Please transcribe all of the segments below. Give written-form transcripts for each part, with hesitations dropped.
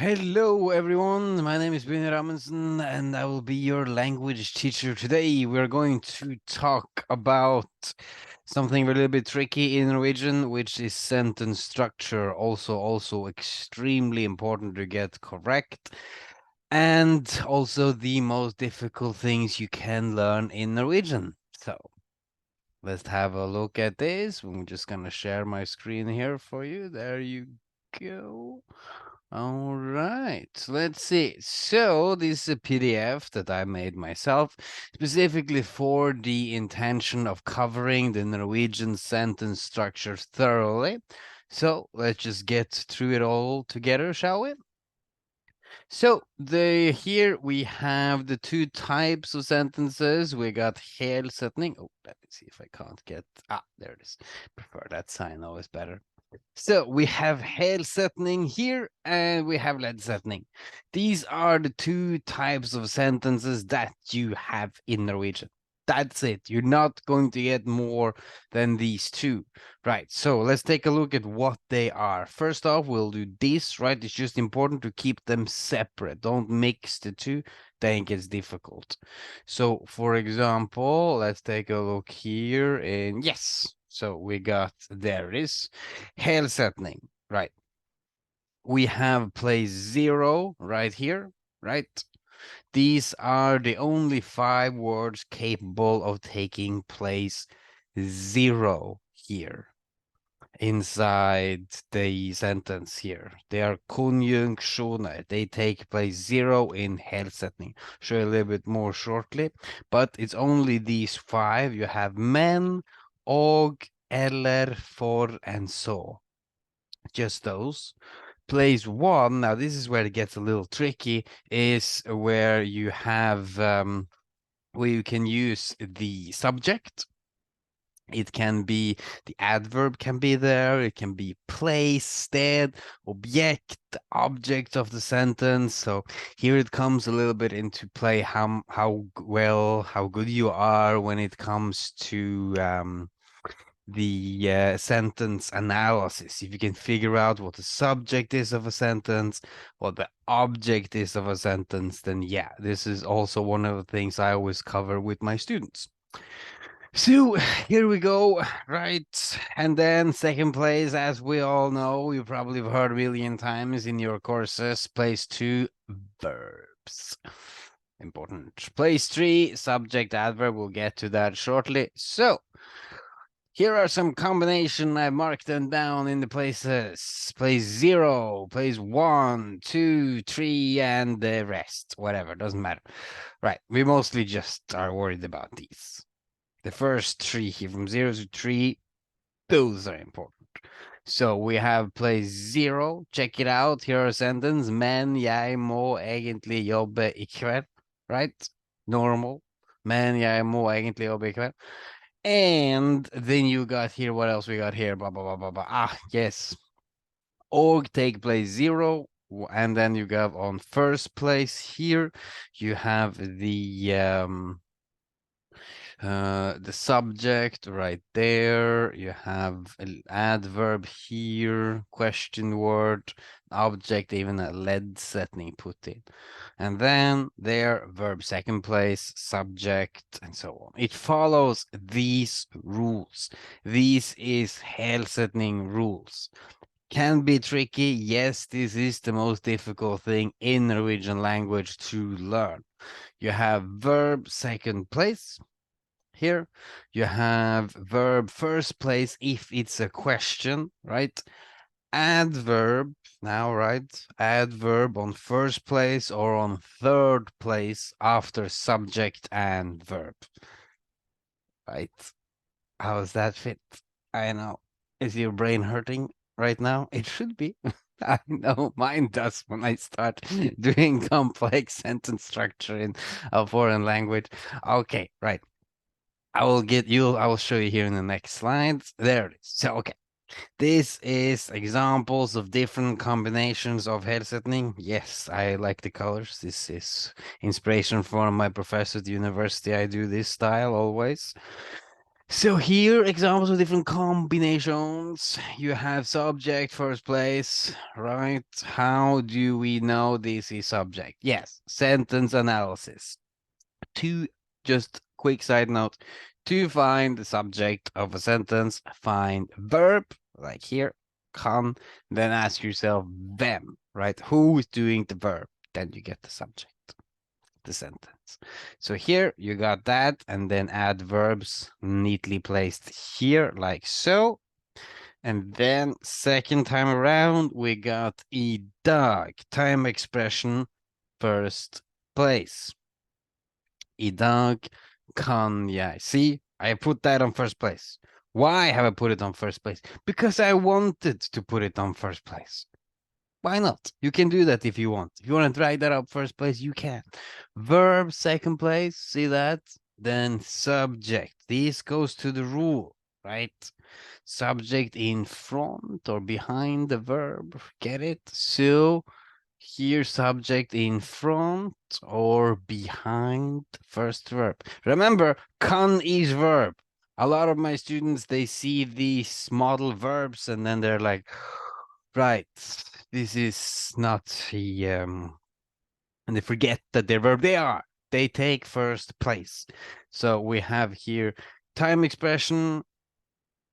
Hello, everyone. My name is Benny Ramondsen, and I will be your language teacher today. We're going to talk about something a little bit tricky in Norwegian, which is sentence structure. Also extremely important to get correct, and also the most difficult things you can learn in Norwegian. So let's have a look at this. I'm just gonna share my screen here for you. There you go. All right, let's see. So this is a PDF that I made myself, specifically for the intention of covering the Norwegian sentence structure thoroughly. So let's just get through it all together, shall we? So here we have the two types of sentences. We got helsetning. Oh, let me see if I can't get, there it is. Prefer that sign, always better. So we have helsetning here and we have leadsetning. These are the two types of sentences that you have in Norwegian. That's it. You're not going to get more than these two. Right. So let's take a look at what they are. First off, we'll do this, right? It's just important to keep them separate. Don't mix the two. Then it gets difficult. So for example, let's take a look here and yes. So we got, there it is, helsetning, right? We have place 0 right here, right? These are the only 5 words capable of taking place 0 here inside the sentence here. They are konjunksjoner. They take place 0 in helsetning. Show you a little bit more shortly, but it's only these 5. You have men, og, eller, for, and so. Just those. Place 1, now this is where it gets a little tricky, is where you have where you can use the subject. It can be, the adverb can be there, it can be place, sted, object, object of the sentence. So here it comes a little bit into play how good you are when it comes to the sentence analysis. If you can figure out what the subject is of a sentence, what the object is of a sentence, then yeah, this is also one of the things I always cover with my students. So here we go, right? And then second place, as we all know, you probably have heard a million times in your courses, place 2, verbs. Important. Place 3, subject, adverb. We'll get to that shortly. So here are some combination. I marked them down in the places. Place 0, place 1, 2, 3, and the rest. Whatever, doesn't matter. Right, we mostly just are worried about these. The first 3 here, from 0 to 3, those are important. So we have place 0. Check it out. Here are sentence. Men, jeg må egentlig jobbe i kveld. Right? Normal. Men, jeg må egentlig jobbe i kveld. And then you got here, what else we got here? Blah, blah, blah, blah, blah. Ah, yes. Og take place 0. And then you got on first place here, you have the subject right there. You have an adverb here, question word, object, even a leadsetning put in. And then there, verb second place, subject, and so on. It follows these rules. This is helsetning rules. Can be tricky. Yes, this is the most difficult thing in Norwegian language to learn. You have verb second place. Here you have verb first place if it's a question, right? Adverb now, right? Adverb on first place or on third place after subject and verb, right? How does that fit? I know. Is your brain hurting right now? It should be. I know mine does when I start doing complex sentence structure in a foreign language. Okay, right. I will show you here in the next slides. There it is. So, okay. This is examples of different combinations of helsetning. Yes, I like the colors. This is inspiration from my professor at the university. I do this style always. So here, examples of different combinations. You have subject first place, right? How do we know this is subject? Yes, sentence analysis. Just quick side note, to find the subject of a sentence, find verb, like here, kan, then ask yourself them, right? Who is doing the verb? Then you get the subject, the sentence. So here you got that, and then add verbs neatly placed here, like so. And then second time around, we got idag, time expression, first place. Idag kan jag. See, I put that on first place. Why have I put it on first place? Because I wanted to put it on first place. Why not? You can do that if you want. If you want to drag that up first place, you can. Verb second place, see that? Then subject. This goes to the rule, right? Subject in front or behind the verb. Get it? So here subject in front or behind first verb. Remember, kan is verb. A lot of my students, they see these model verbs and then they're like, right, this is not the, and they forget that they're verb. They take first place. So we have here time expression,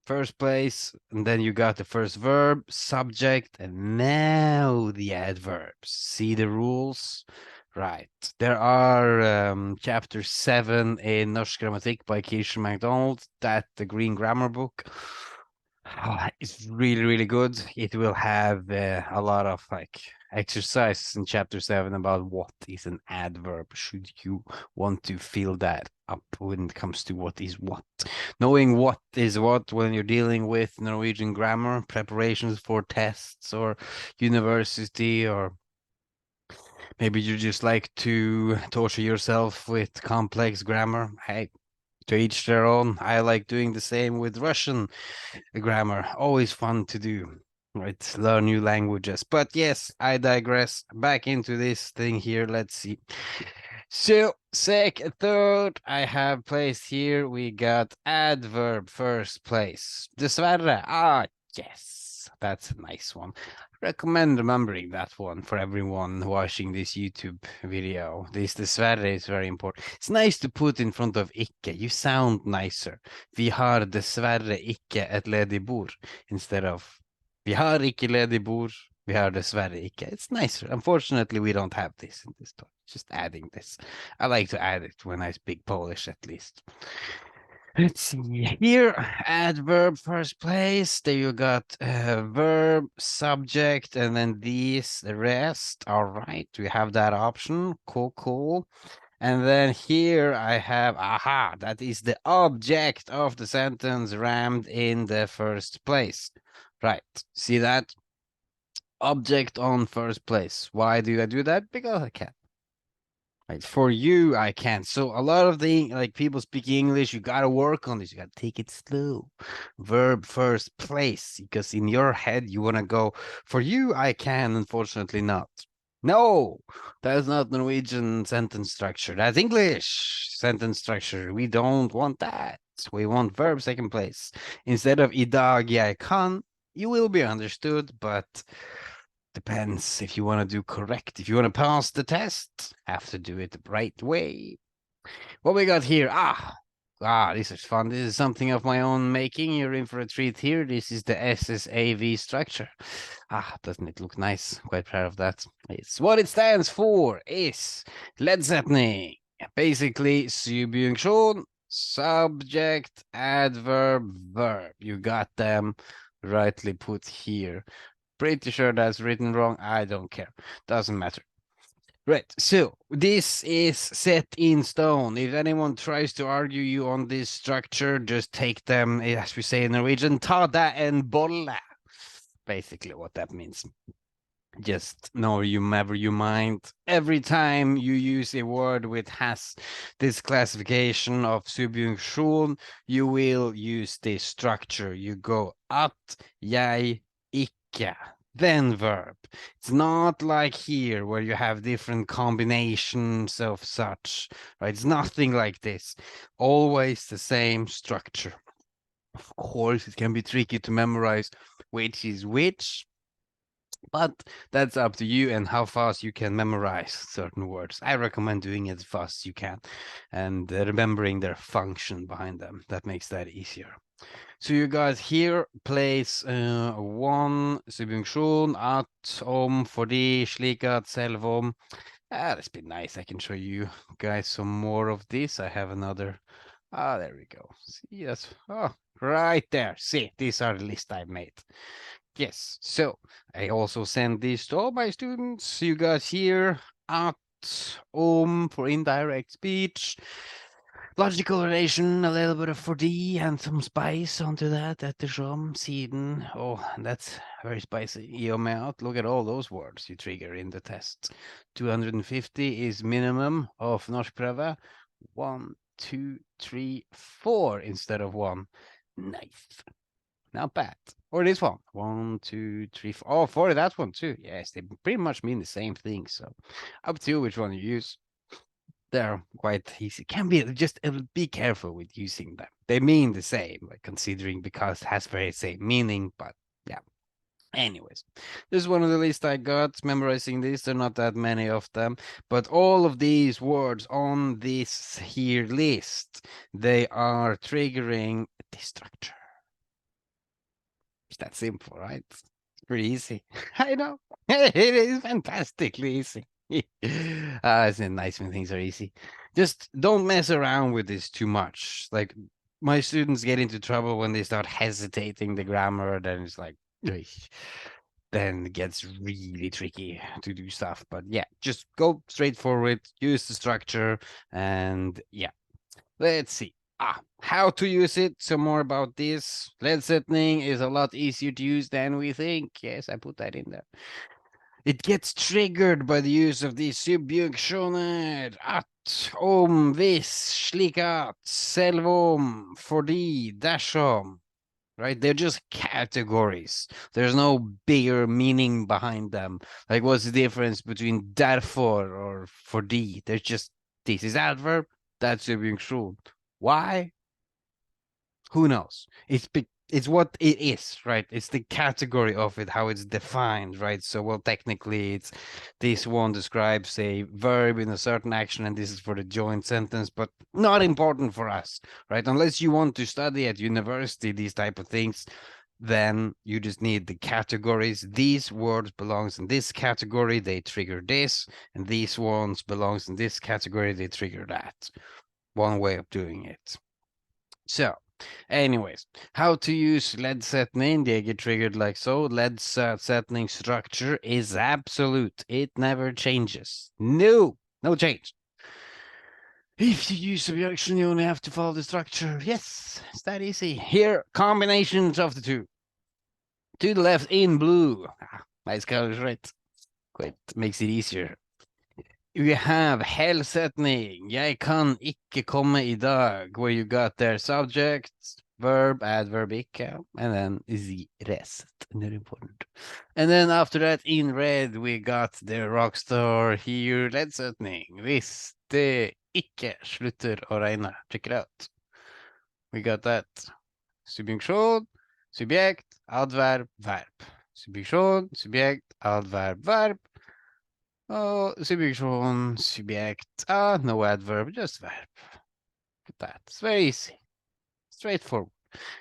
first place, and then you got the first verb, subject, and now the adverbs. See the rules? Right. There are chapter 7 in Norsk Grammatikk by Kirsten MacDonald, that the green grammar book. It's really, really good. It will have a lot of like exercises in chapter 7 about what is an adverb, should you want to fill that up when it comes to what is what. Knowing what is what when you're dealing with Norwegian grammar, preparations for tests or university, or maybe you just like to torture yourself with complex grammar. Hey, to each their own. I like doing the same with Russian grammar. Always fun to do. Right, learn new languages. But yes, I digress. Back into this thing here. Let's see. So, third, I have placed here. We got adverb first place. Dessverre. Ah, yes, that's a nice one. Recommend remembering that one for everyone watching this YouTube video. This dessverre is very important. It's nice to put in front of ikke. You sound nicer. Vi har dessverre ikke et ledig bord instead of vi har ikke ledig bord. We har dessverre ikke. It's nicer. Unfortunately, we don't have this in this talk. Just adding this. I like to add it when I speak Polish, at least. Let's see here. Adverb first place. There you got verb, subject, and then these, the rest. All right, we have that option. Cool, cool. And then here I have, aha, that is the object of the sentence rammed in the first place. Right, see that? Object on first place. Why do I do that? Because I can. Right, for you, I can't. So a lot of the like people speaking English, you gotta work on this. You gotta take it slow. Verb first place, because in your head you wanna go. For you, I can. Unfortunately, not. No, that's not Norwegian sentence structure. That's English sentence structure. We don't want that. We want verb second place. Instead of idag jeg kan, you will be understood, but depends if you want to do correct. If you want to pass the test, have to do it the right way. What we got here? This is fun. This is something of my own making. You're in for a treat here. This is the SSAV structure. Doesn't it look nice? Quite proud of that. It's what it stands for is ledsætning. Basically, subjunction, subject, adverb, verb. You got them rightly put here. Pretty sure that's written wrong. I don't care. Doesn't matter. Right, so this is set in stone. If anyone tries to argue you on this structure, just take them, as we say in Norwegian, ta det en bolle. Basically what that means. Just know you never you mind. Every time you use a word which has this classification of subjunction, you will use this structure. You go at, jeg, ikke, then verb. It's not like here where you have different combinations of such, right? It's nothing like this. Always the same structure. Of course, it can be tricky to memorize which is which, but that's up to you and how fast you can memorize certain words. I recommend doing it as fast as you can and remembering their function behind them. That makes that easier. So you guys here place one subjunksjon at, om, fordi, slik at, selv om. That's been nice. I can show you guys some more of this. I have another. There we go. See, that's right there. See, these are the list I made. Yes. So I also send this to all my students. You guys here at, for indirect speech. Logical relation, a little bit of 4D and some spice onto that ettersom, siden. Oh, that's very spicy. I med at, look at all those words you trigger in the test. 250 is minimum of norskprøve. 1, 2, 3, 4 instead of 1. Nice. Not bad. Or this one. 1, 2, 3, 4. Oh, 4 that one too. Yes, they pretty much mean the same thing. So up to you which one you use. They're quite easy. Can be just be careful with using them. They mean the same, like considering because it has very same meaning, but yeah. Anyways, this is one of the list I got. Memorizing this, there are not that many of them, but all of these words on this here list, they are triggering this structure. It's that simple, right? It's pretty easy. I know. It is fantastically easy. It's nice when things are easy. Just don't mess around with this too much. Like my students get into trouble when they start hesitating the grammar, then it's like, then it gets really tricky to do stuff. But yeah, just go straight forward, use the structure, and yeah. Let's see. How to use it. Some more about this. Leadsetning is a lot easier to use than we think. Yes, I put that in there. It gets triggered by the use of the subjunksjoner at, om, hvis, slik at, selv om, fordi, dersom. Right? They're just categories. There's no bigger meaning behind them. Like, what's the difference between derfor or fordi? There's just this is adverb, that's subjunksjon. Why? Who knows? It's what it is, right? It's the category of it, how it's defined, right? So, well, technically, it's this one describes a verb in a certain action, and this is for the joint sentence, but not important for us, right? Unless you want to study at university these type of things, then you just need the categories. These words belongs in this category, they trigger this, and these ones belongs in this category, they trigger that. One way of doing it. So, anyways, how to use leadsetning? They get triggered like so. Leadsetning structure is absolute. It never changes. No change. If you use subjunction, you only have to follow the structure. Yes, it's that easy. Here, combinations of the two. To the left in blue. Nice colors, right? Quite makes it easier. We have helsetning. Jeg kan ikke komme I dag. Where you got their subject, verb, adverb, ikke, and then the rest. Not important. And then after that, in red, we got the rockstar here. Leadsetning. Hvis det ikke slutter å regne. Check it out. We got that. Subjunksjon, subjekt, adverb, verb. Subjunksjon, subjekt, adverb, verb. Oh, subjunction, subject. No adverb, just verb. Look at that. It's very easy. Straightforward.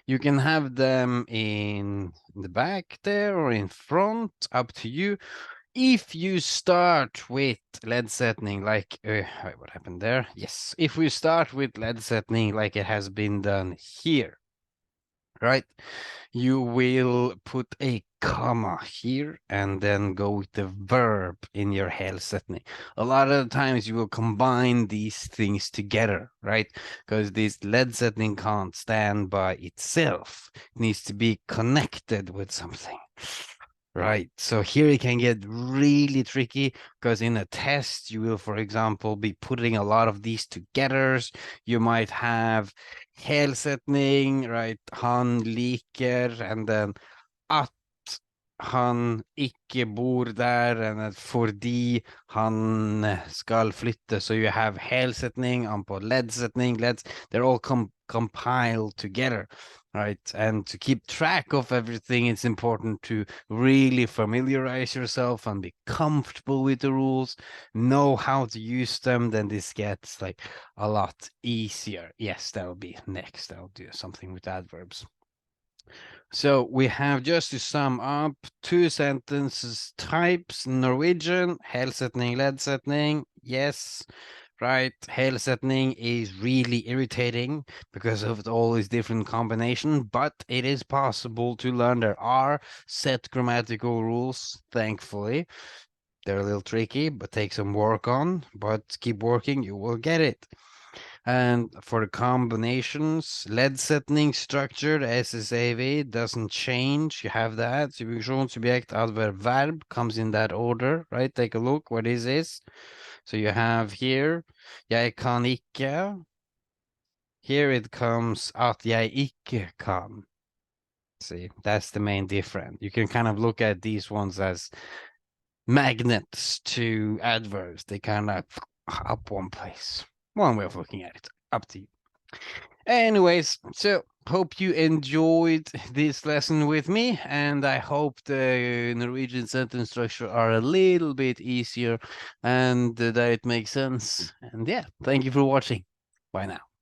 You can have them in the back there or in front, up to you. If you start with leadsetning, like, wait, what happened there? Yes, if we start with leadsetning like it has been done here, right? You will put a comma here and then go with the verb in your helsetning. A lot of the times you will combine these things together, right? Because this leadsetning can't stand by itself. It needs to be connected with something. Right, so here it can get really tricky because in a test, you will, for example, be putting a lot of these together. You might have helsetning, right? Han liker, and then at han ikke bor der, and at fordi han skal flytte. So you have helsetning on på leddsetning, they're all compiled together, right? And to keep track of everything, it's important to really familiarize yourself and be comfortable with the rules, know how to use them, then this gets like a lot easier. Yes, that'll be next. I'll do something with adverbs. So we have, just to sum up, 2 sentences types: Norwegian, helsetning, leddsetning. Yes, right. Helsetning is really irritating because of all these different combinations, but it is possible to learn. There are set grammatical rules, thankfully. They're a little tricky, but take some work on, but keep working, you will get it. And for the combinations, leddsetning structure, the SSAV doesn't change. You have that. Subjunction, subject, adverb, verb comes in that order, right? Take a look what this is. So you have here, jeg kan ikke. Here it comes at jeg ikke kan. See, that's the main difference. You can kind of look at these ones as magnets to adverbs. They kind of up one place. One way of looking at it. Up to you. Anyways, so hope you enjoyed this lesson with me, and I hope the Norwegian sentence structure are a little bit easier and that it makes sense. And yeah, thank you for watching. Bye now.